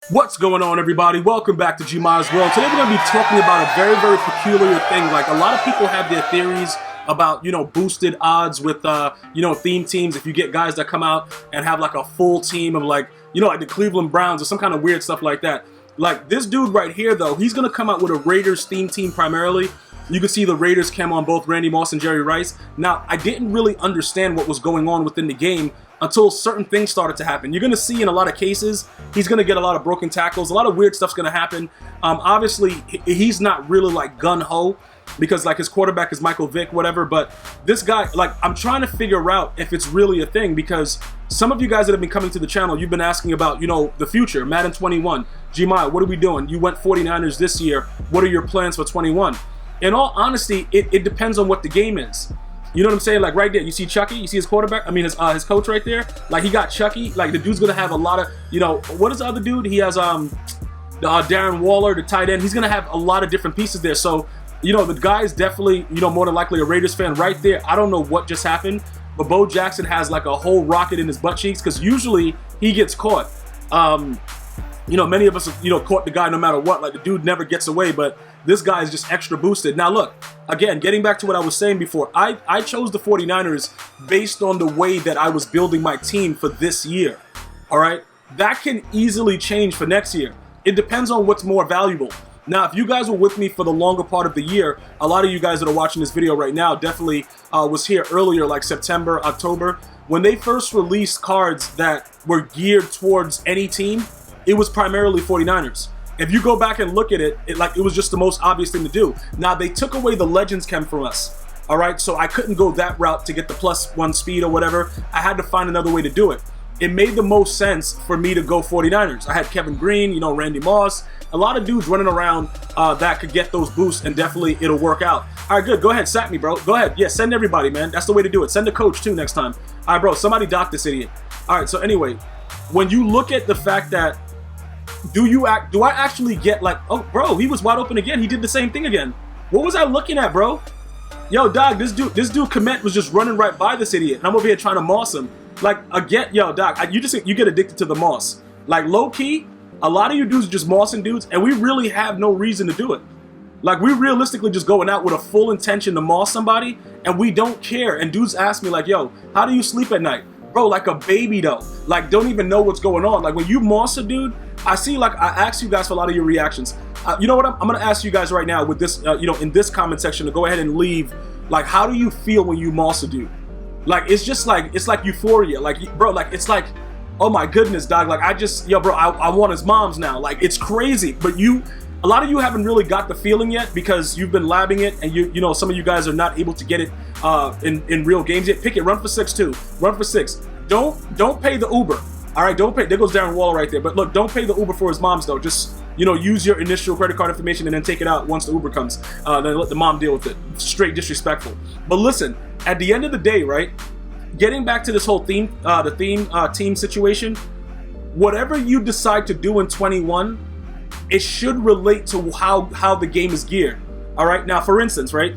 What's going on, everybody? Welcome back to GmiasWorld. Today we're going to be talking about a very, very peculiar thing. Like, a lot of people have their theories about, boosted odds with, theme teams. If you get guys that come out and have like a full team of like the Cleveland Browns or some kind of weird stuff like that. Like this dude right here, though, he's going to come out with a Raiders theme team primarily. You can see the Raiders cam on both Randy Moss and Jerry Rice. Now, I didn't really understand what was going on within the game until certain things started to happen. You're going to see in a lot of cases, he's going to get a lot of broken tackles. A lot of weird stuff's going to happen. Obviously, he's not really like gun-ho because like his quarterback is Michael Vick, whatever. But this guy, like, I'm trying to figure out if it's really a thing because some of you guys that have been coming to the channel, you've been asking about, the future, Madden 21. Gmia, what are we doing? You went 49ers this year. What are your plans for 21? In all honesty, it depends on what the game is. You know what I'm saying? Like right there, you see Chucky, you see his quarterback, I mean his coach right there. Like he got Chucky, like the dude's gonna have a lot of, what is the other dude? He has Darren Waller, the tight end. He's gonna have a lot of different pieces there. So, the guy is definitely, more than likely a Raiders fan right there. I don't know what just happened, but Bo Jackson has like a whole rocket in his butt cheeks because usually he gets caught. Many of us have, caught the guy no matter what. Like the dude never gets away, but this guy is just extra boosted. Now look, again, getting back to what I was saying before, I chose the 49ers based on the way that I was building my team for this year. All right? That can easily change for next year. It depends on what's more valuable. Now, if you guys were with me for the longer part of the year, a lot of you guys that are watching this video right now definitely was here earlier, like September, October. When they first released cards that were geared towards any team, it was primarily 49ers. If you go back and look at it, it was just the most obvious thing to do. Now, they took away the Legends Chem from us, all right? So I couldn't go that route to get the +1 speed or whatever. I had to find another way to do it. It made the most sense for me to go 49ers. I had Kevin Green, Randy Moss, a lot of dudes running around that could get those boosts, and definitely it'll work out. All right, good. Go ahead, sack me, bro. Go ahead. Yeah, send everybody, man. That's the way to do it. Send the coach, too, next time. All right, bro, somebody dock this idiot. All right, so anyway, when you look at the fact that do I actually get like, oh, bro, he was wide open again. He did the same thing again. What was I looking at, bro? Yo, dog, this dude Komet was just running right by this idiot, and I'm over here trying to moss him. Like, again, yo, dog, you get addicted to the moss. Like, low key, a lot of you dudes are just mossing dudes, and we really have no reason to do it. Like, we realistically just going out with a full intention to moss somebody, and we don't care. And dudes ask me like, yo, how do you sleep at night? Bro, like a baby though. Like, don't even know what's going on. Like, when you moss a dude, I see, like, I asked you guys for a lot of your reactions. You know what? I'm going to ask you guys right now with this, in this comment section to go ahead and leave, like, how do you feel when you moss a dude? Like, it's just like, it's like euphoria. Like, bro, like, it's like, oh my goodness, dog. Like, I want his mom's now. Like, it's crazy. But a lot of you haven't really got the feeling yet because you've been labbing it, and some of you guys are not able to get it in real games yet. Pick it. Run for 6 too. Run for 6. Don't pay the Uber. All right, don't pay. There goes Darren Waller right there. But look, don't pay the Uber for his mom's though. Just use your initial credit card information and then take it out once the Uber comes. Then let the mom deal with it. Straight disrespectful. But listen, at the end of the day, right? Getting back to this whole team situation, whatever you decide to do in 21, it should relate to how the game is geared. All right. Now, for instance, right?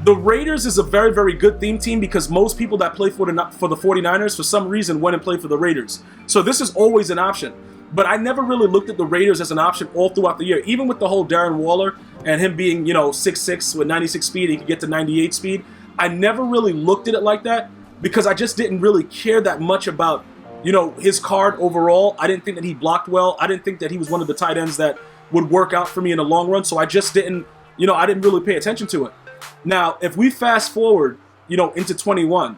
The Raiders is a very, very good theme team because most people that play for the 49ers, for some reason, went and played for the Raiders. So this is always an option. But I never really looked at the Raiders as an option all throughout the year. Even with the whole Darren Waller and him being, 6'6" with 96 speed, he could get to 98 speed. I never really looked at it like that because I just didn't really care that much about, his card overall. I didn't think that he blocked well. I didn't think that he was one of the tight ends that would work out for me in the long run. So I just didn't, I didn't really pay attention to it. Now, if we fast forward, into 21,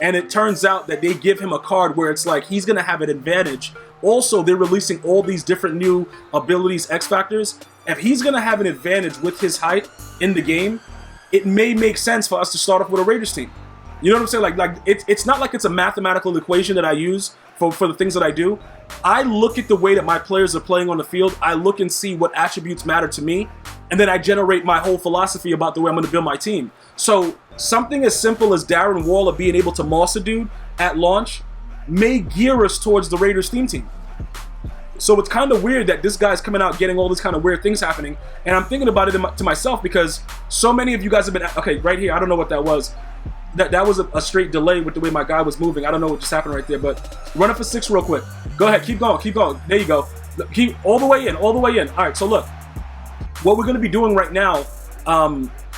and it turns out that they give him a card where it's like he's going to have an advantage. Also, they're releasing all these different new abilities, X factors. If he's going to have an advantage with his height in the game, it may make sense for us to start off with a Raiders team. You know what I'm saying? Like it's not like it's a mathematical equation that I use for the things that I do. I look at the way that my players are playing on the field. I look and see what attributes matter to me. And then I generate my whole philosophy about the way I'm going to build my team. So something as simple as Darren Waller being able to moss a dude at launch may gear us towards the Raiders theme team. So it's kind of weird that this guy's coming out getting all this kind of weird things happening. And I'm thinking about it to myself because so many of you guys have been, okay, right here, I don't know what that was. That was a straight delay with the way my guy was moving. I don't know what just happened right there, but run it for 6 real quick. Go ahead, keep going, keep going. There you go. Keep all the way in, all the way in. All right, so look, what we're going to be doing right now,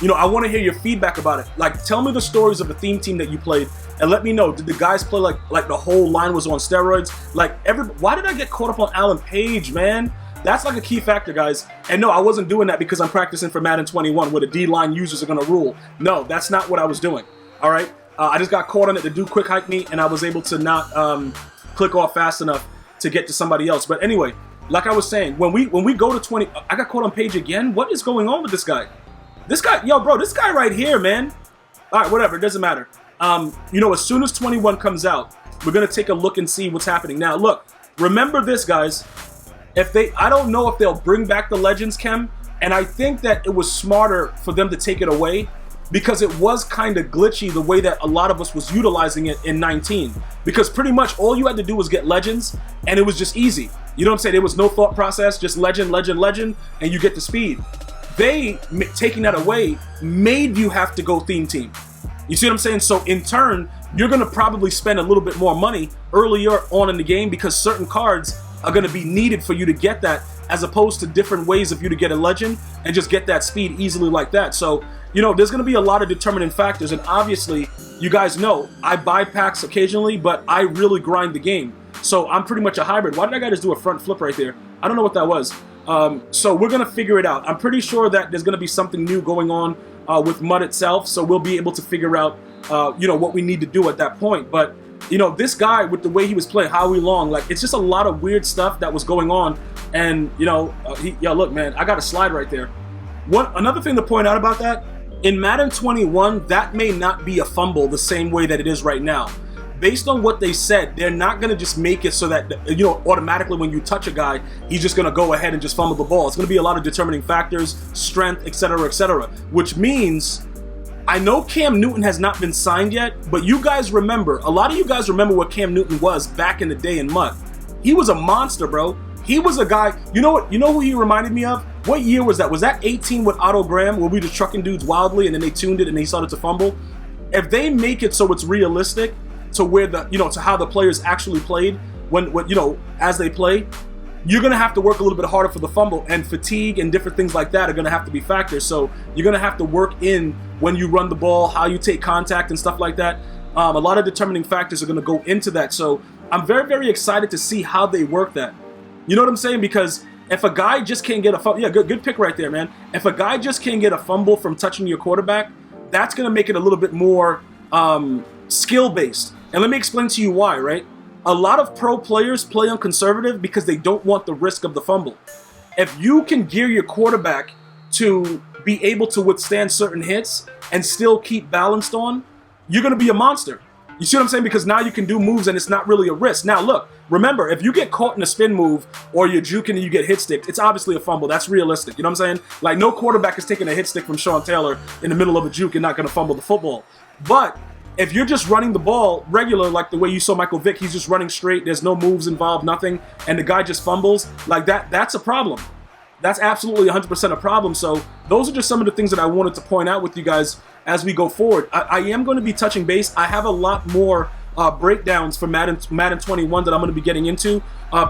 you know, I want to hear your feedback about it. Like, tell me the stories of the theme team that you played, and let me know, did the guys play like the whole line was on steroids? Like, why did I get caught up on Alan Page, man? That's like a key factor, guys. And no, I wasn't doing that because I'm practicing for Madden 21 where the D-line users are going to rule. No, that's not what I was doing, all right? I just got caught on it to do quick hike me, and I was able to not click off fast enough to get to somebody else. But anyway, like I was saying, when we go to 20, I got caught on Page again. What is going on with this guy? This guy, yo, bro, this guy right here, man. All right, whatever, it doesn't matter. You know, as soon as 21 comes out, we're gonna take a look and see what's happening. Now, look, remember this, guys. I don't know if they'll bring back the Legends Chem, and I think that it was smarter for them to take it away because it was kind of glitchy the way that a lot of us was utilizing it in 19. Because pretty much all you had to do was get Legends, and it was just easy. You know what I'm saying? There was no thought process, just Legend, Legend, Legend, and you get the speed. They, taking that away, made you have to go theme team. You see what I'm saying? So in turn, you're going to probably spend a little bit more money earlier on in the game because certain cards are going to be needed for you to get that, as opposed to different ways of you to get a legend and just get that speed easily like that. So, you know, there's going to be a lot of determining factors, and obviously, you guys know, I buy packs occasionally, but I really grind the game. So I'm pretty much a hybrid. Why did that guy just do a front flip right there? I don't know what that was. So we're going to figure it out. I'm pretty sure that there's going to be something new going on with MUD itself, so we'll be able to figure out, you know, what we need to do at that point. But you know, this guy, with the way he was playing Howie Long, like, it's just a lot of weird stuff that was going on. And, you know, yo, look, man, I got a slide right there. Another thing to point out about that, in Madden 21, that may not be a fumble the same way that it is right now. Based on what they said, they're not going to just make it so that, you know, automatically when you touch a guy, he's just going to go ahead and just fumble the ball. It's going to be a lot of determining factors, strength, etc., which means I know Cam Newton has not been signed yet, but you guys remember, a lot of you guys remember what Cam Newton was back in the day in MUD. He was a monster, bro. He was a guy, you know what? You know who he reminded me of? What year was that? Was that 18 with Otto Graham, where we were just trucking dudes wildly and then they tuned it and they started to fumble? If they make it so it's realistic to where the, you know, to how the players actually played when you know, as they play, you're going to have to work a little bit harder for the fumble, and fatigue and different things like that are going to have to be factors. So you're going to have to work in when you run the ball, how you take contact and stuff like that. A lot of determining factors are going to go into that. So I'm very, very excited to see how they work that. You know what I'm saying? Because if a guy just can't get a fumble, yeah, good pick right there, man. If a guy just can't get a fumble from touching your quarterback, that's going to make it a little bit more skill-based. And let me explain to you why, right? A lot of pro players play on conservative because they don't want the risk of the fumble. If you can gear your quarterback to be able to withstand certain hits and still keep balanced on, you're going to be a monster. You see what I'm saying? Because now you can do moves and it's not really a risk. Now look, remember, if you get caught in a spin move or you're juking and you get hit sticked, it's obviously a fumble. That's realistic. You know what I'm saying? Like, no quarterback is taking a hit stick from Sean Taylor in the middle of a juke and not going to fumble the football. But if you're just running the ball regular, like the way you saw Michael Vick, he's just running straight, there's no moves involved, nothing, and the guy just fumbles, like that's a problem. That's absolutely 100% a problem. So those are just some of the things that I wanted to point out with you guys as we go forward. I am going to be touching base. I have a lot more breakdowns for Madden 21 that I'm going to be getting into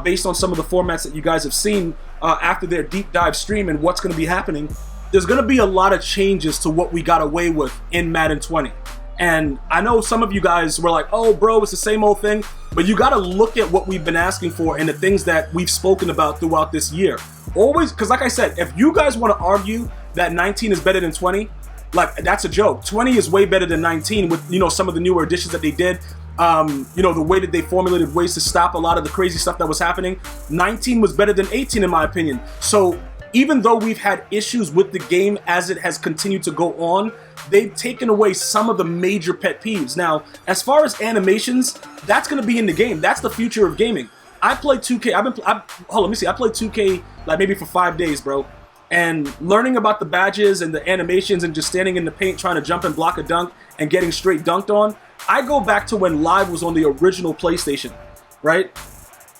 based on some of the formats that you guys have seen after their deep dive stream and what's going to be happening. There's going to be a lot of changes to what we got away with in Madden 20. And I know some of you guys were like, oh, bro, it's the same old thing. But you got to look at what we've been asking for and the things that we've spoken about throughout this year. Always, because like I said, if you guys want to argue that 19 is better than 20, like, that's a joke. 20 is way better than 19 with, you know, some of the newer additions that they did. You know, the way that they formulated ways to stop a lot of the crazy stuff that was happening. 19 was better than 18 in my opinion. So even though we've had issues with the game as it has continued to go on, they've taken away some of the major pet peeves. Now, as far as animations, that's going to be in the game. That's the future of gaming. I play 2K. I played 2K like maybe for 5 days, bro. And learning about the badges and the animations and just standing in the paint trying to jump and block a dunk and getting straight dunked on, I go back to when Live was on the original PlayStation, right?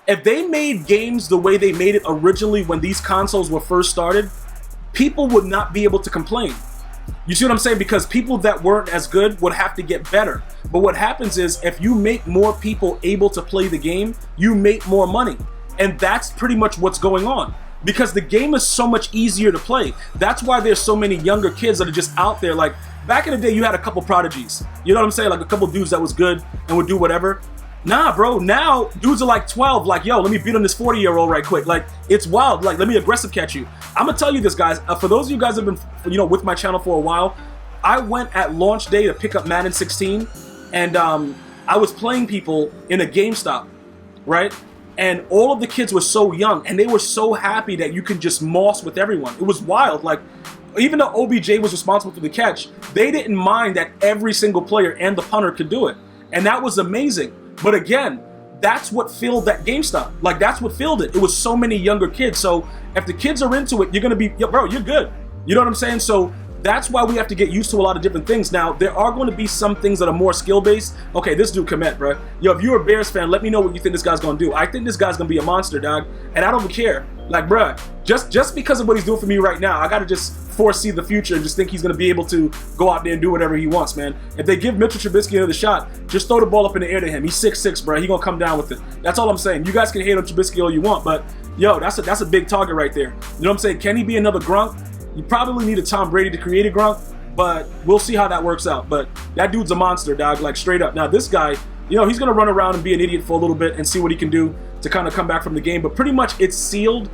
If they made games the way they made it originally when these consoles were first started, people would not be able to complain. You see what I'm saying? Because people that weren't as good would have to get better. But what happens is, if you make more people able to play the game, you make more money. And that's pretty much what's going on. Because the game is so much easier to play. That's why there's so many younger kids that are just out there. Like, back in the day, you had a couple prodigies. You know what I'm saying? Like, a couple dudes that was good and would do whatever. Nah, bro, now dudes are like 12, like, yo, let me beat on this 40-year-old right quick. Like, it's wild. Like, let me aggressive catch you. I'm gonna tell you this, guys. For those of you guys that have been, you know, with my channel for a while, I went at launch day to pick up Madden 16, and I was playing people in a GameStop, right? And all of the kids were so young, and they were so happy that you could just moss with everyone. It was wild. Like, even though OBJ was responsible for the catch, they didn't mind that every single player and the punter could do it. And that was amazing. But again, that's what filled that GameStop. Like, that's what filled it. It was so many younger kids. So if the kids are into it, you're going to be, yo, bro, you're good. You know what I'm saying? So that's why we have to get used to a lot of different things. Now, there are going to be some things that are more skill-based. Okay, this dude Komet, bro. Yo, if you're a Bears fan, let me know what you think this guy's going to do. I think this guy's going to be a monster, dog. And I don't care. Like, bro, just because of what he's doing for me right now, I got to just foresee the future and just think he's going to be able to go out there and do whatever he wants, man. If they give Mitchell Trubisky another shot, just throw the ball up in the air to him. He's 6'6", bro. He's going to come down with it. That's all I'm saying. You guys can hate on Trubisky all you want, but, yo, that's a big target right there. You know what I'm saying? Can he be another Gronk? You probably need a Tom Brady to create a Gronk, but we'll see how that works out. But that dude's a monster, dog, like straight up. Now, this guy, you know, he's going to run around and be an idiot for a little bit and see what he can do to kind of come back from the game. But pretty much it's sealed.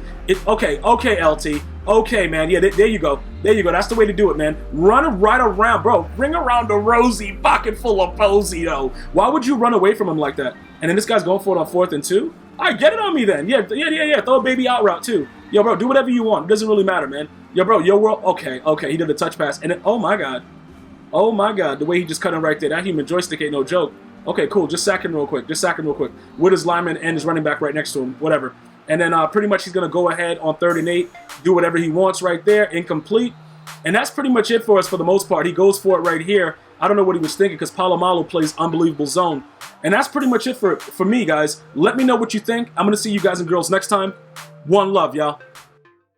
Okay, LT. Okay, man. Yeah, there you go. There you go. That's the way to do it, man. Run right around, bro. Bring around the Rosie, pocket full of Posey, though. Why would you run away from him like that? And then this guy's going for it on 4th and 2? All right, get it on me then. Yeah. Throw a baby out route, too. Yo, bro, do whatever you want. It doesn't really matter, man. Yo, bro, your world. Okay. He did a touch pass. And then, oh, my God. Oh, my God. The way he just cut him right there. That human joystick ain't no joke. Okay, cool. Just sack him real quick. With his lineman and his running back right next to him. Whatever. And then pretty much he's going to go ahead on 3rd and 8. Do whatever he wants right there. Incomplete. And that's pretty much it for us for the most part. He goes for it right here. I don't know what he was thinking because Palomalo plays unbelievable zone. And that's pretty much it for me, guys. Let me know what you think. I'm going to see you guys and girls next time. One love, y'all.